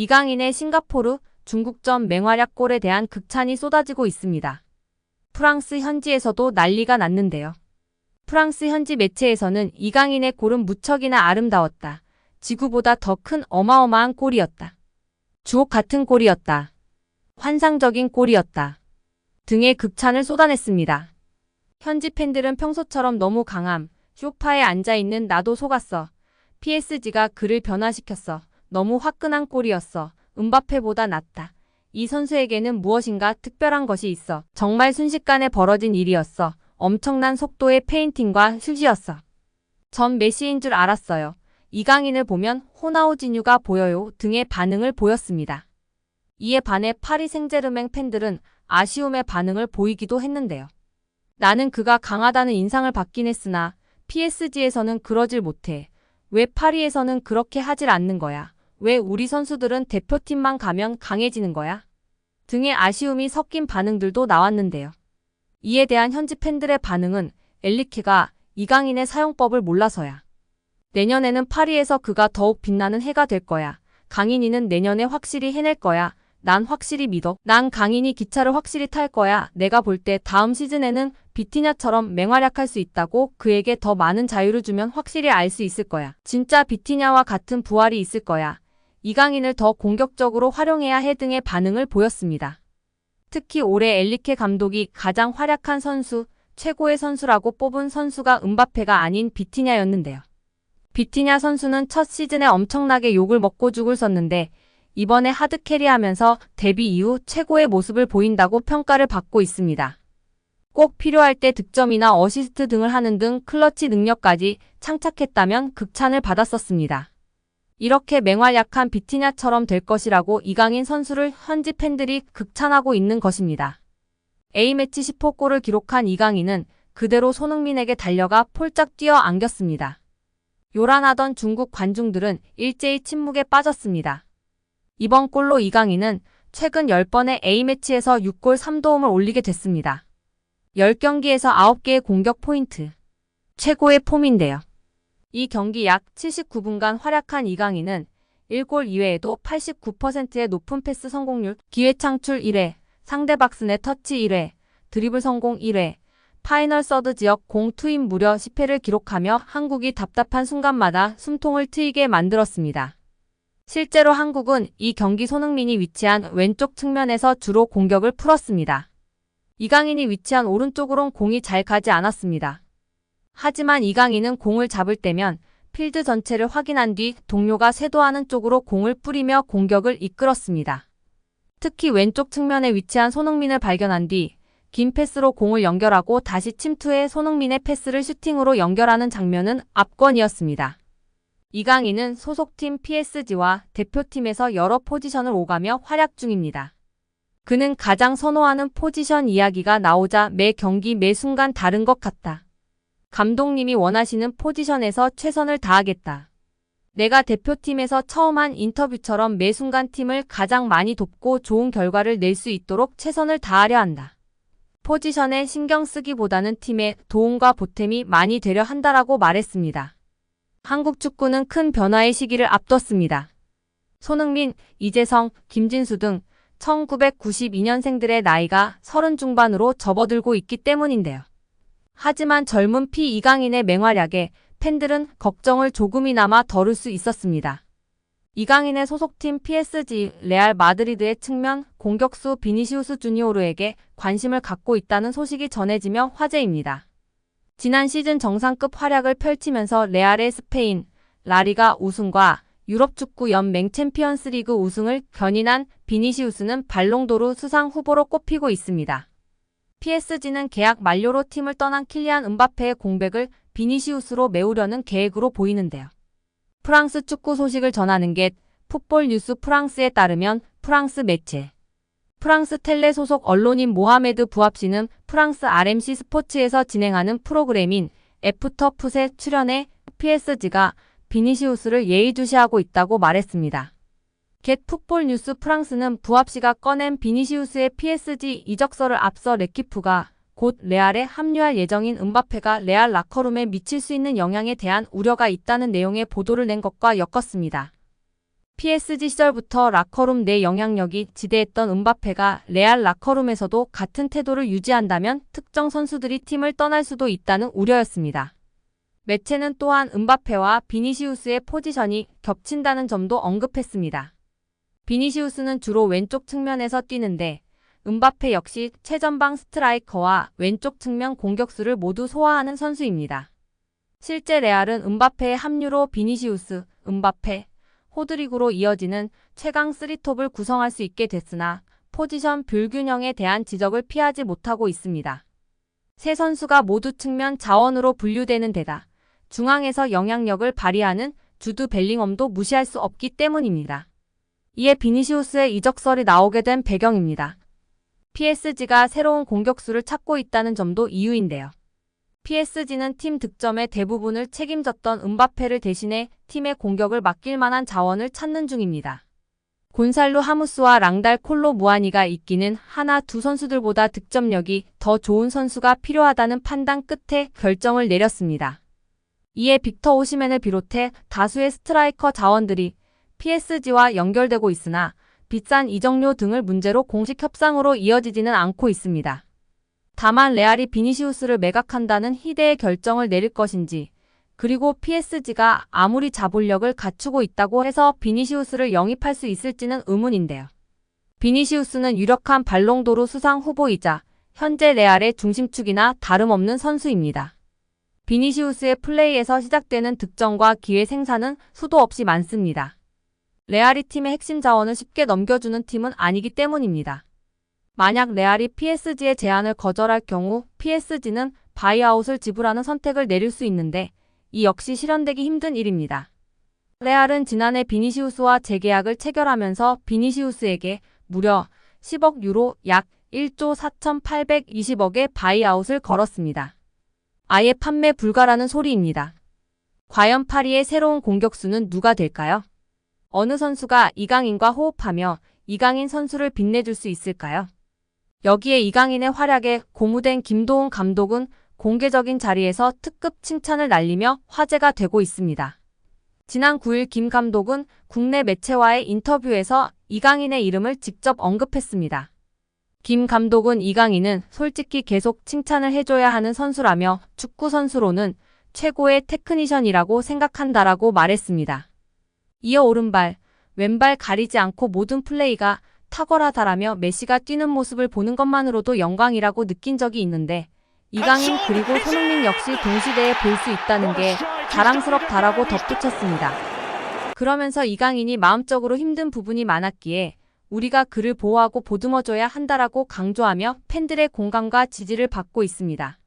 이강인의 싱가포르, 중국전 맹활약 골에 대한 극찬이 쏟아지고 있습니다. 프랑스 현지에서도 난리가 났는데요. 프랑스 현지 매체에서는 이강인의 골은 무척이나 아름다웠다. 지구보다 더 큰 어마어마한 골이었다. 주옥 같은 골이었다. 환상적인 골이었다. 등의 극찬을 쏟아냈습니다. 현지 팬들은 평소처럼 너무 강함. 소파에 앉아있는 나도 속았어. PSG가 그를 변화시켰어. 너무 화끈한 골이었어. 음바페보다 낫다. 이 선수에게는 무엇인가 특별한 것이 있어. 정말 순식간에 벌어진 일이었어. 엄청난 속도의 페인팅과 슛이었어. 전 메시인 줄 알았어요. 이강인을 보면 호나우지뉴가 보여요 등의 반응을 보였습니다. 이에 반해 파리 생제르맹 팬들은 아쉬움의 반응을 보이기도 했는데요. 나는 그가 강하다는 인상을 받긴 했으나 PSG에서는 그러질 못해. 왜 파리에서는 그렇게 하질 않는 거야? 왜 우리 선수들은 대표팀만 가면 강해지는 거야? 등의 아쉬움이 섞인 반응들도 나왔는데요. 이에 대한 현지 팬들의 반응은 엘리케가 이강인의 사용법을 몰라서야. 내년에는 파리에서 그가 더욱 빛나는 해가 될 거야. 강인이는 내년에 확실히 해낼 거야. 난 확실히 믿어. 난 강인이 기차를 확실히 탈 거야. 내가 볼 때 다음 시즌에는 비티냐처럼 맹활약할 수 있다고. 그에게 더 많은 자유를 주면 확실히 알 수 있을 거야. 진짜 비티냐와 같은 부활이 있을 거야. 이강인을 더 공격적으로 활용해야 해 등의 반응을 보였습니다. 특히 올해 엘리케 감독이 가장 활약한 선수, 최고의 선수라고 뽑은 선수가 음바페가 아닌 비티냐였는데요. 비티냐 선수는 첫 시즌에 엄청나게 욕을 먹고 죽을 썼는데 이번에 하드캐리하면서 데뷔 이후 최고의 모습을 보인다고 평가를 받고 있습니다. 꼭 필요할 때 득점이나 어시스트 등을 하는 등 클러치 능력까지 창착했다면 극찬을 받았었습니다. 이렇게 맹활약한 비티냐처럼 될 것이라고 이강인 선수를 현지 팬들이 극찬하고 있는 것입니다. A매치 10호 골을 기록한 이강인은 그대로 손흥민에게 달려가 폴짝 뛰어 안겼습니다. 요란하던 중국 관중들은 일제히 침묵에 빠졌습니다. 이번 골로 이강인은 최근 10번의 A매치에서 6골 3도움을 올리게 됐습니다. 10경기에서 9개의 공격 포인트. 최고의 폼인데요. 이 경기 약 79분간 활약한 이강인은 1골 이외에도 89%의 높은 패스 성공률, 기회 창출 1회, 상대 박스 내 터치 1회, 드리블 성공 1회, 파이널 서드 지역 공 투입 무려 10회를 기록하며 한국이 답답한 순간마다 숨통을 트이게 만들었습니다. 실제로 한국은 이 경기 손흥민이 위치한 왼쪽 측면에서 주로 공격을 풀었습니다. 이강인이 위치한 오른쪽으론 공이 잘 가지 않았습니다. 하지만 이강인은 공을 잡을 때면 필드 전체를 확인한 뒤 동료가 쇄도하는 쪽으로 공을 뿌리며 공격을 이끌었습니다. 특히 왼쪽 측면에 위치한 손흥민을 발견한 뒤 긴 패스로 공을 연결하고 다시 침투해 손흥민의 패스를 슈팅으로 연결하는 장면은 압권이었습니다. 이강인은 소속팀 PSG와 대표팀에서 여러 포지션을 오가며 활약 중입니다. 그는 가장 선호하는 포지션 이야기가 나오자 매 경기 매 순간 다른 것 같다. 감독님이 원하시는 포지션에서 최선을 다하겠다. 내가 대표팀에서 처음 한 인터뷰처럼 매 순간 팀을 가장 많이 돕고 좋은 결과를 낼 수 있도록 최선을 다하려 한다. 포지션에 신경 쓰기보다는 팀의 도움과 보탬이 많이 되려 한다라고 말했습니다. 한국 축구는 큰 변화의 시기를 앞뒀습니다. 손흥민, 이재성, 김진수 등 1992년생들의 나이가 30 중반으로 접어들고 있기 때문인데요. 하지만 젊은 이강인의 맹활약에 팬들은 걱정을 조금이나마 덜을 수 있었습니다. 이강인의 소속팀 PSG, 레알 마드리드의 측면 공격수 비니시우스 주니오르에게 관심을 갖고 있다는 소식이 전해지며 화제입니다. 지난 시즌 정상급 활약을 펼치면서 레알의 스페인, 라리가 우승과 유럽축구 연맹 챔피언스리그 우승을 견인한 비니시우스는 발롱도르 수상 후보로 꼽히고 있습니다. PSG는 계약 만료로 팀을 떠난 킬리안 음바페의 공백을 비니시우스로 메우려는 계획으로 보이는데요. 프랑스 축구 소식을 전하는 게 풋볼 뉴스 프랑스에 따르면 프랑스 매체 프랑스 텔레 소속 언론인 모하메드 부합씨는 프랑스 RMC 스포츠에서 진행하는 프로그램인 애프터 풋에 출연해 PSG가 비니시우스를 예의주시하고 있다고 말했습니다. 겟 풋볼 뉴스 프랑스는 부합씨가 꺼낸 비니시우스의 PSG 이적설을 앞서 레키프가 곧 레알에 합류할 예정인 음바페가 레알 라커룸에 미칠 수 있는 영향에 대한 우려가 있다는 내용의 보도를 낸 것과 엮었습니다. PSG 시절부터 라커룸 내 영향력이 지대했던 음바페가 레알 라커룸에서도 같은 태도를 유지한다면 특정 선수들이 팀을 떠날 수도 있다는 우려였습니다. 매체는 또한 음바페와 비니시우스의 포지션이 겹친다는 점도 언급했습니다. 비니시우스는 주로 왼쪽 측면에서 뛰는데 음바페 역시 최전방 스트라이커와 왼쪽 측면 공격수를 모두 소화하는 선수입니다. 실제 레알은 음바페의 합류로 비니시우스, 음바페, 호드리구로 이어지는 최강 3톱을 구성할 수 있게 됐으나 포지션 불균형에 대한 지적을 피하지 못하고 있습니다. 세 선수가 모두 측면 자원으로 분류되는 데다 중앙에서 영향력을 발휘하는 주드 벨링엄도 무시할 수 없기 때문입니다. 이에 비니시우스의 이적설이 나오게 된 배경입니다. PSG가 새로운 공격수를 찾고 있다는 점도 이유인데요. PSG는 팀 득점의 대부분을 책임졌던 음바페를 대신해 팀의 공격을 맡길 만한 자원을 찾는 중입니다. 곤살로 하무스와 랑달 콜로 무아니가 있기는 하나 두 선수들보다 득점력이 더 좋은 선수가 필요하다는 판단 끝에 결정을 내렸습니다. 이에 빅터 오시멘을 비롯해 다수의 스트라이커 자원들이 PSG와 연결되고 있으나 비싼 이적료 등을 문제로 공식 협상으로 이어지지는 않고 있습니다. 다만 레알이 비니시우스를 매각한다는 희대의 결정을 내릴 것인지 그리고 PSG가 아무리 자본력을 갖추고 있다고 해서 비니시우스를 영입할 수 있을지는 의문인데요. 비니시우스는 유력한 발롱도르 수상 후보이자 현재 레알의 중심축이나 다름없는 선수입니다. 비니시우스의 플레이에서 시작되는 득점과 기회 생산은 수도 없이 많습니다. 레알이 팀의 핵심 자원을 쉽게 넘겨주는 팀은 아니기 때문입니다. 만약 레알이 PSG의 제안을 거절할 경우 PSG는 바이아웃을 지불하는 선택을 내릴 수 있는데 이 역시 실현되기 힘든 일입니다. 레알은 지난해 비니시우스와 재계약을 체결하면서 비니시우스에게 무려 10억 유로 약 1조 4,820억의 바이아웃을 걸었습니다. 아예 판매 불가라는 소리입니다. 과연 파리의 새로운 공격수는 누가 될까요? 어느 선수가 이강인과 호흡하며 이강인 선수를 빛내줄 수 있을까요? 여기에 이강인의 활약에 고무된 김도훈 감독은 공개적인 자리에서 특급 칭찬을 날리며 화제가 되고 있습니다. 지난 9일 김 감독은 국내 매체와의 인터뷰에서 이강인의 이름을 직접 언급했습니다. 김 감독은 이강인은 솔직히 계속 칭찬을 해줘야 하는 선수라며 축구 선수로는 최고의 테크니션이라고 생각한다라고 말했습니다. 이어 오른발, 왼발 가리지 않고 모든 플레이가 탁월하다라며 메시가 뛰는 모습을 보는 것만으로도 영광이라고 느낀 적이 있는데 이강인 그리고 손흥민 역시 동시대에 볼 수 있다는 게 자랑스럽다라고 덧붙였습니다. 그러면서 이강인이 마음적으로 힘든 부분이 많았기에 우리가 그를 보호하고 보듬어줘야 한다라고 강조하며 팬들의 공감과 지지를 받고 있습니다.